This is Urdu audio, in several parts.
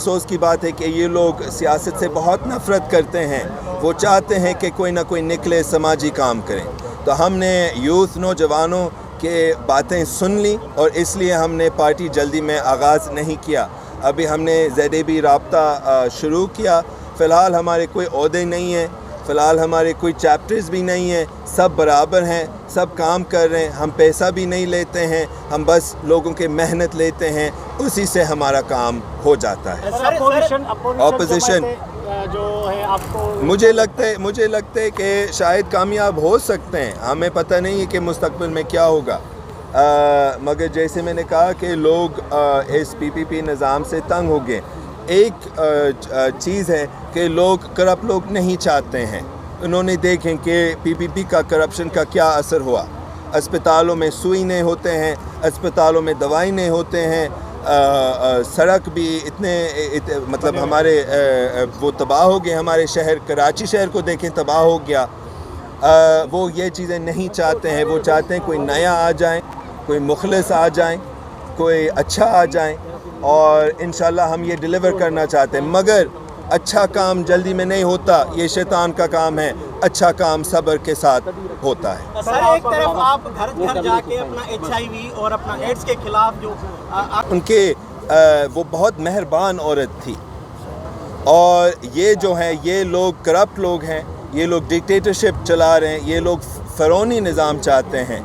افسوس کی بات ہے کہ یہ لوگ سیاست سے بہت نفرت کرتے ہیں. وہ چاہتے ہیں کہ کوئی نہ کوئی نکلے سماجی کام کریں. تو ہم نے یوتھ نوجوانوں کے باتیں سن لی اور اس لیے ہم نے پارٹی جلدی میں آغاز نہیں کیا. ابھی ہم نے ZAB رابطہ شروع کیا. فی الحال ہمارے کوئی عہدے نہیں ہیں, فی الحال ہمارے کوئی چیپٹرز بھی نہیں ہیں. سب برابر ہیں, سب کام کر رہے ہیں. ہم پیسہ بھی نہیں لیتے ہیں, ہم بس لوگوں کے محنت لیتے ہیں, اسی سے ہمارا کام ہو جاتا ہے. اپوزیشن جو ہے آپ کو مجھے لگتا ہے کہ شاید کامیاب ہو سکتے ہیں. ہمیں پتہ نہیں ہے کہ مستقبل میں کیا ہوگا, مگر جیسے میں نے کہا کہ لوگ اس PPP نظام سے تنگ ہو گئے. ایک چیز ہے کہ کرپٹ لوگ نہیں چاہتے ہیں. انہوں نے دیکھیں کہ PPP کا کرپشن کا کیا اثر ہوا. اسپتالوں میں سوئی نہیں ہوتے ہیں, اسپتالوں میں دوائی نہیں ہوتے ہیں, سڑک بھی مطلب ہمارے وہ تباہ ہو گئے. ہمارے شہر کراچی شہر کو دیکھیں, تباہ ہو گیا. وہ یہ چیزیں نہیں چاہتے ہیں. وہ چاہتے ہیں کوئی نیا آ جائیں, کوئی مخلص آ جائیں, کوئی اچھا آ جائیں, اور انشاءاللہ ہم یہ ڈیلیور کرنا چاہتے ہیں. مگر اچھا کام جلدی میں نہیں ہوتا, یہ شیطان کا کام ہے. اچھا کام صبر کے ساتھ ہوتا ہے. سر ایک طرف آپ گھر گھر جا کے اپنا HIV اور اپنا ایڈز کے خلاف جو ان کے وہ بہت مہربان عورت تھی, اور یہ جو ہیں یہ لوگ کرپٹ لوگ ہیں. یہ لوگ ڈکٹیٹرشپ چلا رہے ہیں. یہ لوگ فرعونی نظام چاہتے ہیں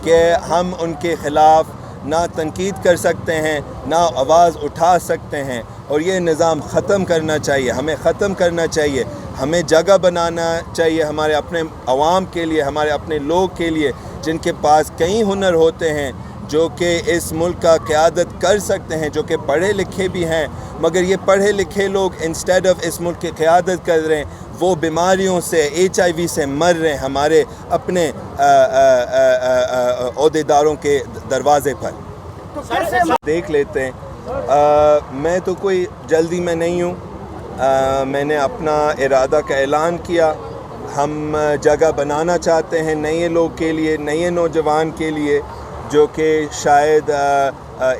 کہ ہم ان کے خلاف نہ تنقید کر سکتے ہیں, نہ آواز اٹھا سکتے ہیں, اور یہ نظام ختم کرنا چاہیے. ہمیں ختم کرنا چاہیے. ہمیں جگہ بنانا چاہیے ہمارے اپنے عوام کے لیے, ہمارے اپنے لوگ کے لیے جن کے پاس کئی ہنر ہوتے ہیں, جو کہ اس ملک کا قیادت کر سکتے ہیں, جو کہ پڑھے لکھے بھی ہیں. مگر یہ پڑھے لکھے لوگ انسٹیڈ آف اس ملک کی قیادت کر رہے ہیں, وہ بیماریوں سے HIV سے مر رہے ہیں ہمارے اپنے عہدیداروں کے دروازے پر. دیکھ لیتے ہیں. میں تو کوئی جلدی میں نہیں ہوں. میں نے اپنا ارادہ کا اعلان کیا. ہم جگہ بنانا چاہتے ہیں نئے لوگ کے لیے, نئے نوجوان کے لیے جو کہ شاید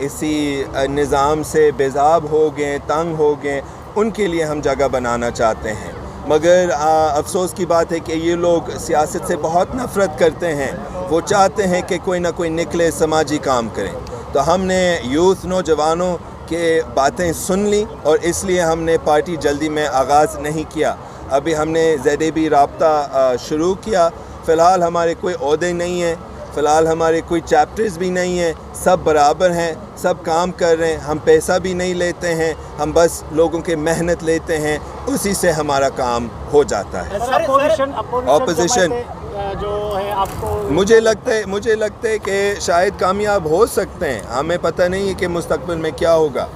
اسی نظام سے بیزاب ہو گئے, تنگ ہو گئے. ان کے لیے ہم جگہ بنانا چاہتے ہیں. مگر افسوس کی بات ہے کہ یہ لوگ سیاست سے بہت نفرت کرتے ہیں. وہ چاہتے ہیں کہ کوئی نہ کوئی نکلے سماجی کام کریں. تو ہم نے یوتھ نوجوانوں کے باتیں سن لی اور اس لیے ہم نے پارٹی جلدی میں آغاز نہیں کیا. ابھی ہم نے ZAB رابطہ شروع کیا. فی الحال ہمارے کوئی عہدے نہیں ہیں, فی الحال ہمارے کوئی چیپٹرز بھی نہیں ہیں. سب برابر ہیں, سب کام کر رہے ہیں. ہم پیسہ بھی نہیں لیتے ہیں, ہم بس لوگوں کے محنت لیتے ہیں, اسی سے ہمارا کام ہو جاتا ہے. اپوزیشن جو ہے آپ کو مجھے لگتا ہے کہ شاید کامیاب ہو سکتے ہیں. ہمیں پتہ نہیں ہے کہ مستقبل میں کیا ہوگا,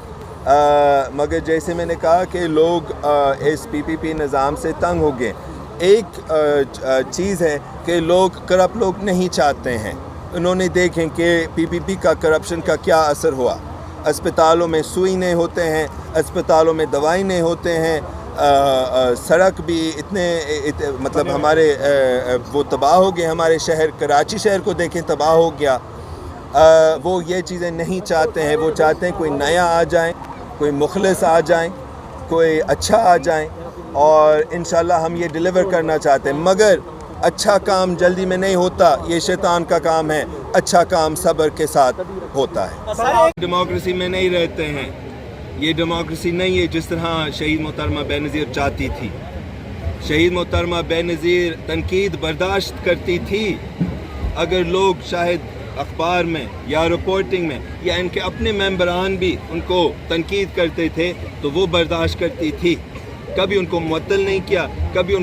مگر جیسے میں نے کہا کہ لوگ اس PPP نظام سے تنگ ہو گئے. ایک چیز ہے کہ کرپٹ لوگ نہیں چاہتے ہیں. انہوں نے دیکھیں کہ PPP کا کرپشن کا کیا اثر ہوا. اسپتالوں میں سوئی نہیں ہوتے ہیں, اسپتالوں میں دوائی نہیں ہوتے ہیں, سڑک بھی مطلب ہمارے وہ تباہ ہو گئے. ہمارے شہر کراچی شہر کو دیکھیں, تباہ ہو گیا. وہ یہ چیزیں نہیں چاہتے ہیں. وہ چاہتے ہیں کوئی نیا آ جائیں, کوئی مخلص آ جائیں, کوئی اچھا آ جائیں, اور انشاءاللہ ہم یہ ڈیلیور کرنا چاہتے ہیں. مگر اچھا کام جلدی میں نہیں ہوتا, یہ شیطان کا کام ہے. اچھا کام صبر کے ساتھ ہوتا ہے. ڈیموکریسی میں نہیں رہتے ہیں. یہ ڈیموکریسی نہیں ہے جس طرح شہید محترمہ بے نظیر چاہتی تھی. شہید محترمہ بے نظیر تنقید برداشت کرتی تھی. اگر لوگ شاید اخبار میں یا رپورٹنگ میں یا ان کے اپنے ممبران بھی ان کو تنقید کرتے تھے تو وہ برداشت کرتی تھی. کبھی ان کو معطل نہیں کیا, کبھی ان کو